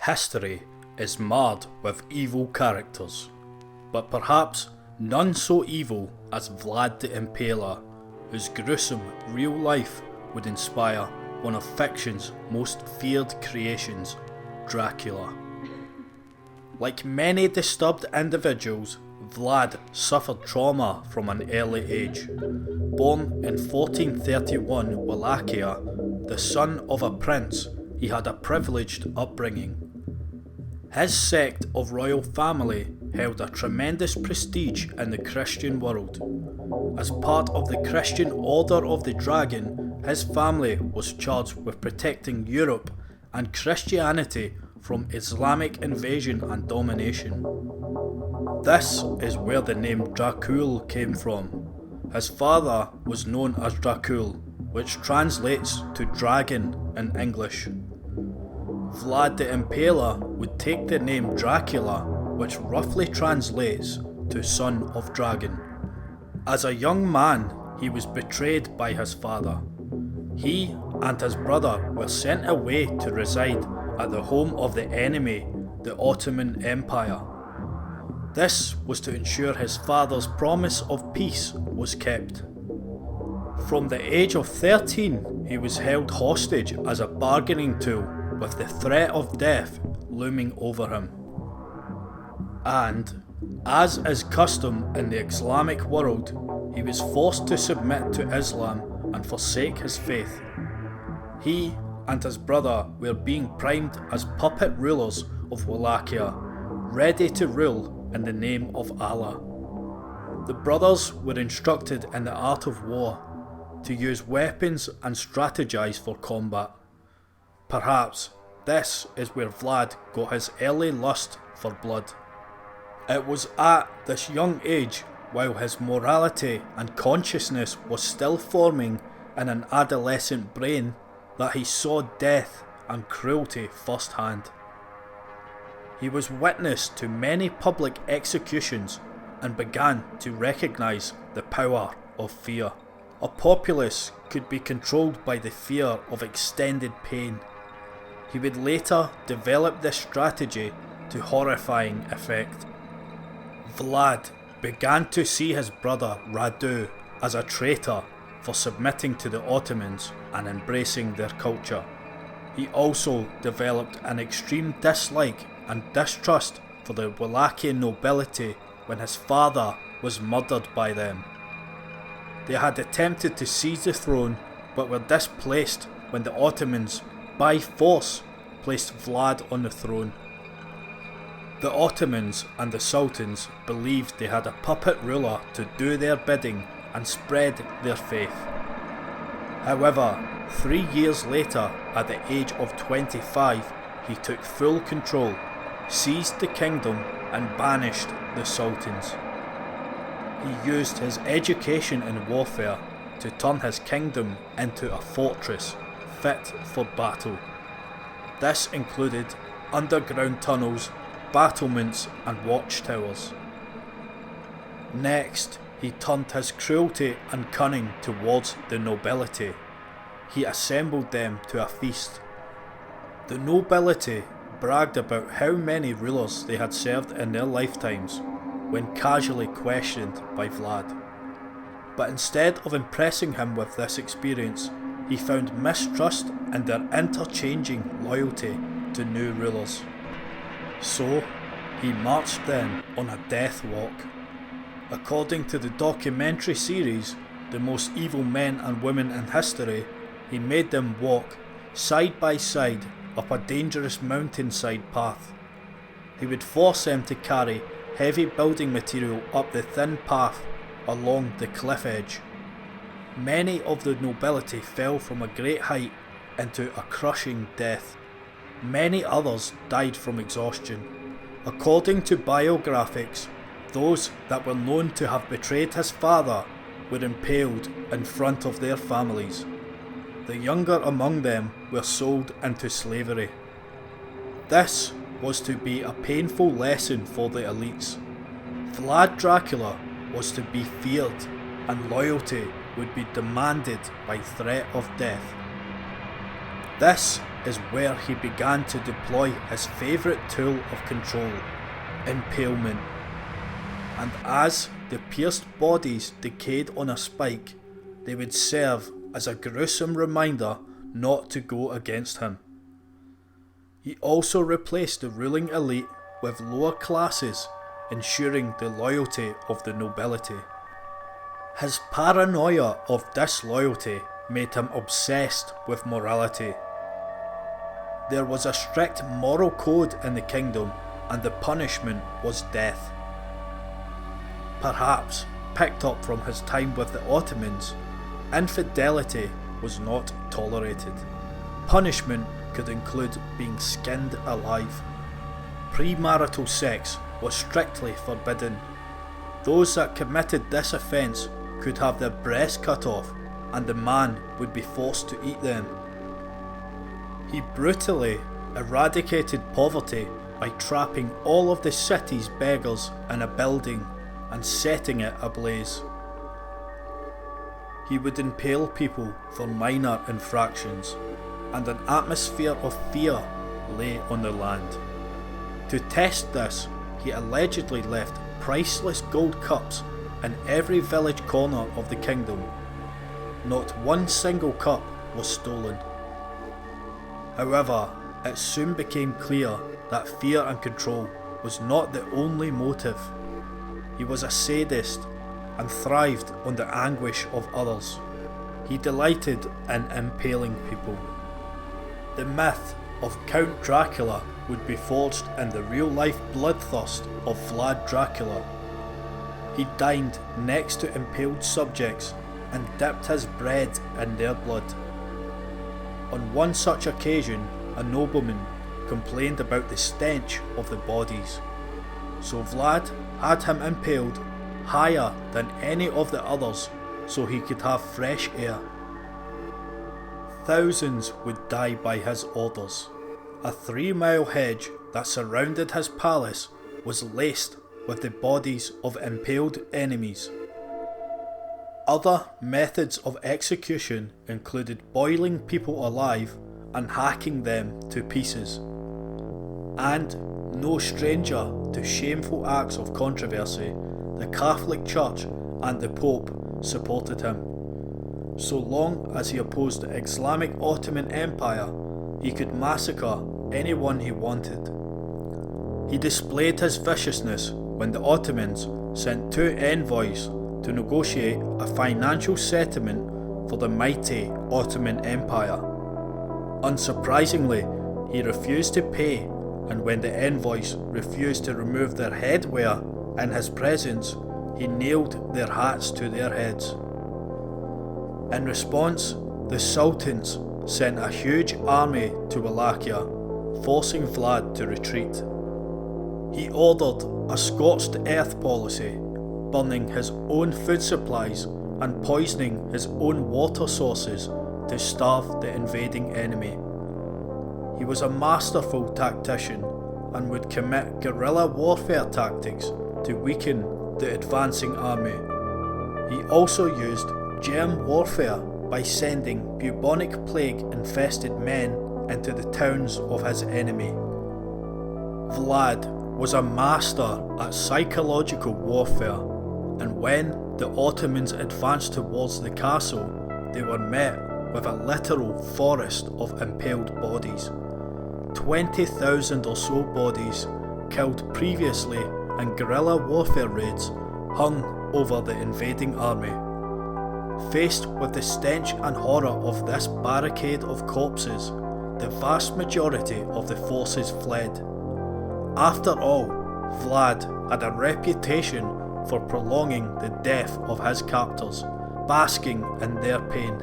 History is marred with evil characters, but perhaps none so evil as Vlad the Impaler, whose gruesome real life would inspire one of fiction's most feared creations, Dracula. Like many disturbed individuals, Vlad suffered trauma from an early age. Born in 1431 Wallachia, the son of a prince, he had a privileged upbringing. His sect of royal family held a tremendous prestige in the Christian world. As part of the Christian Order of the Dragon, his family was charged with protecting Europe and Christianity from Islamic invasion and domination. This is where the name Dracula came from. His father was known as Dracula, which translates to dragon in English. Vlad the Impaler would take the name Dracula, which roughly translates to son of dragon. As a young man, he was betrayed by his father. He and his brother were sent away to reside at the home of the enemy, the Ottoman Empire. This was to ensure his father's promise of peace was kept. From the age of 13, he was held hostage as a bargaining tool, with the threat of death looming over him. And, as is custom in the Islamic world, he was forced to submit to Islam and forsake his faith. He and his brother were being primed as puppet rulers of Wallachia, ready to rule in the name of Allah. The brothers were instructed in the art of war, to use weapons and strategize for combat. Perhaps this is where Vlad got his early lust for blood. It was at this young age, while his morality and consciousness was still forming in an adolescent brain, that he saw death and cruelty firsthand. He was witness to many public executions and began to recognise the power of fear. A populace could be controlled by the fear of extended pain. He would later develop this strategy to horrifying effect. Vlad began to see his brother Radu as a traitor for submitting to the Ottomans and embracing their culture. He also developed an extreme dislike and distrust for the Wallachian nobility when his father was murdered by them. They had attempted to seize the throne but were displaced when the Ottomans, by force, placed Vlad on the throne. The Ottomans and the Sultans believed they had a puppet ruler to do their bidding and spread their faith. However, 3 years later, at the age of 25, he took full control, seized the kingdom and banished the Sultans. He used his education in warfare to turn his kingdom into a fortress fit for battle. This included underground tunnels, battlements and watchtowers. Next, he turned his cruelty and cunning towards the nobility. He assembled them to a feast. The nobility bragged about how many rulers they had served in their lifetimes when casually questioned by Vlad. But instead of impressing him with this experience, he found mistrust in their interchanging loyalty to new rulers. So, he marched them on a death walk. According to the documentary series, The Most Evil Men and Women in History, he made them walk side by side up a dangerous mountainside path. He would force them to carry heavy building material up the thin path along the cliff edge. Many of the nobility fell from a great height into a crushing death. Many others died from exhaustion. According to biographics, those that were known to have betrayed his father were impaled in front of their families. The younger among them were sold into slavery. This was to be a painful lesson for the elites. Vlad Dracula was to be feared, and loyalty would be demanded by threat of death. This is where he began to deploy his favourite tool of control, impalement. And as the pierced bodies decayed on a spike, they would serve as a gruesome reminder not to go against him. He also replaced the ruling elite with lower classes, ensuring the loyalty of the nobility. His paranoia of disloyalty made him obsessed with morality. There was a strict moral code in the kingdom, and the punishment was death. Perhaps picked up from his time with the Ottomans, infidelity was not tolerated. Punishment could include being skinned alive. Premarital sex was strictly forbidden. Those that committed this offence could have their breasts cut off, and the man would be forced to eat them. He brutally eradicated poverty by trapping all of the city's beggars in a building and setting it ablaze. He would impale people for minor infractions, and an atmosphere of fear lay on the land. To test this, he allegedly left priceless gold cups in every village corner of the kingdom. Not one single cup was stolen. However, it soon became clear that fear and control was not the only motive. He was a sadist and thrived on the anguish of others. He delighted in impaling people. The myth of Count Dracula would be forged in the real-life bloodthirst of Vlad Dracula. He dined next to impaled subjects and dipped his bread in their blood. On one such occasion, a nobleman complained about the stench of the bodies, so Vlad had him impaled higher than any of the others so he could have fresh air. Thousands would die by his orders. A 3-mile hedge that surrounded his palace was laced with the bodies of impaled enemies. Other methods of execution included boiling people alive and hacking them to pieces. And, no stranger to shameful acts of controversy, the Catholic Church and the Pope supported him. So long as he opposed the Islamic Ottoman Empire, he could massacre anyone he wanted. He displayed his viciousness when the Ottomans sent 2 envoys to negotiate a financial settlement for the mighty Ottoman Empire. Unsurprisingly, he refused to pay, and when the envoys refused to remove their headwear in his presence, he nailed their hats to their heads. In response, the sultans sent a huge army to Wallachia, forcing Vlad to retreat. He ordered a scorched earth policy, burning his own food supplies and poisoning his own water sources to starve the invading enemy. He was a masterful tactician and would commit guerrilla warfare tactics to weaken the advancing army. He also used germ warfare by sending bubonic plague infested men into the towns of his enemy. Vlad was a master at psychological warfare, and when the Ottomans advanced towards the castle, they were met with a literal forest of impaled bodies. 20,000 or so bodies, killed previously in guerrilla warfare raids, hung over the invading army. Faced with the stench and horror of this barricade of corpses, the vast majority of the forces fled. After all, Vlad had a reputation for prolonging the death of his captors, basking in their pain.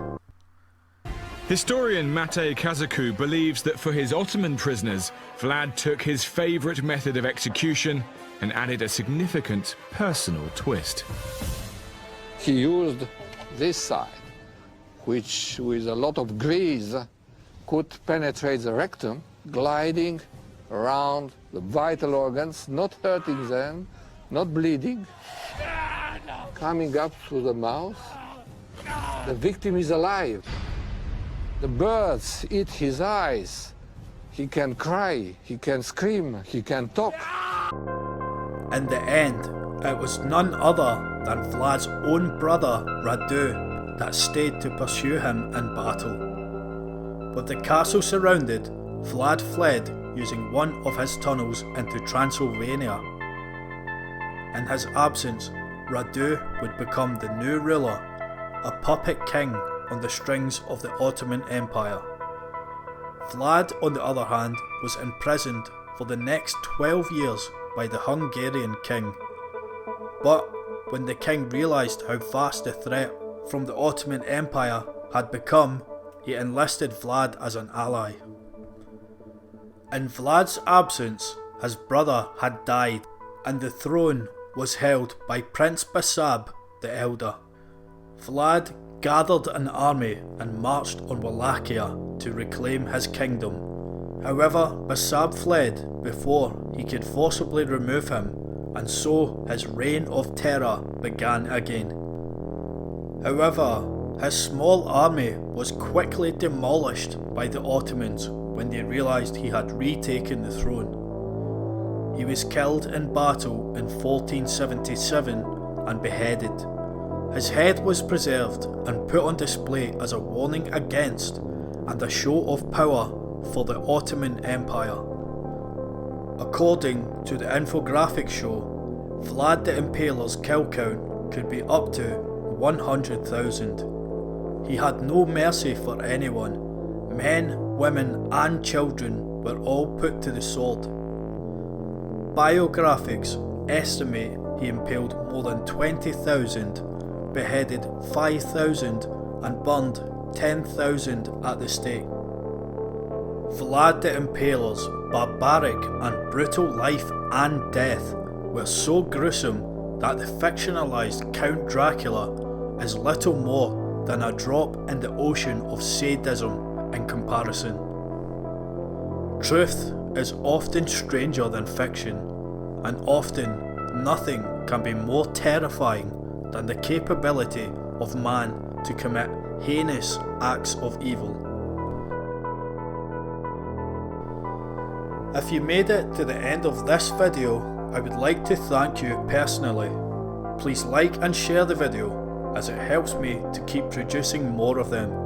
Historian Matej Kazaku believes that for his Ottoman prisoners, Vlad took his favourite method of execution and added a significant personal twist. He used this side, which with a lot of grease could penetrate the rectum, gliding around the vital organs, not hurting them, not bleeding, coming up through the mouth. The victim is alive. The birds eat his eyes. He can cry, he can scream, he can talk. In the end, it was none other than Vlad's own brother Radu that stayed to pursue him in battle. With the castle surrounded, Vlad fled using one of his tunnels into Transylvania. In his absence, Radu would become the new ruler, a puppet king on the strings of the Ottoman Empire. Vlad, on the other hand, was imprisoned for the next 12 years by the Hungarian king. But when the king realised how vast the threat from the Ottoman Empire had become, he enlisted Vlad as an ally. In Vlad's absence, his brother had died, and the throne was held by Prince Basab the Elder. Vlad gathered an army and marched on Wallachia to reclaim his kingdom. However, Basab fled before he could forcibly remove him, and so his reign of terror began again. However, his small army was quickly demolished by the Ottomans when they realised he had retaken the throne. He was killed in battle in 1477 and beheaded. His head was preserved and put on display as a warning against and a show of power for the Ottoman Empire. According to the infographic show, Vlad the Impaler's kill count could be up to 100,000. He had no mercy for anyone. Men, women and children were all put to the sword. Biographics estimate he impaled more than 20,000, beheaded 5,000 and burned 10,000 at the stake. Vlad the Impaler's barbaric and brutal life and death were so gruesome that the fictionalised Count Dracula is little more than a drop in the ocean of sadism in comparison. Truth is often stranger than fiction, and often nothing can be more terrifying than the capability of man to commit heinous acts of evil. If you made it to the end of this video, I would like to thank you personally. Please like and share the video, as it helps me to keep producing more of them.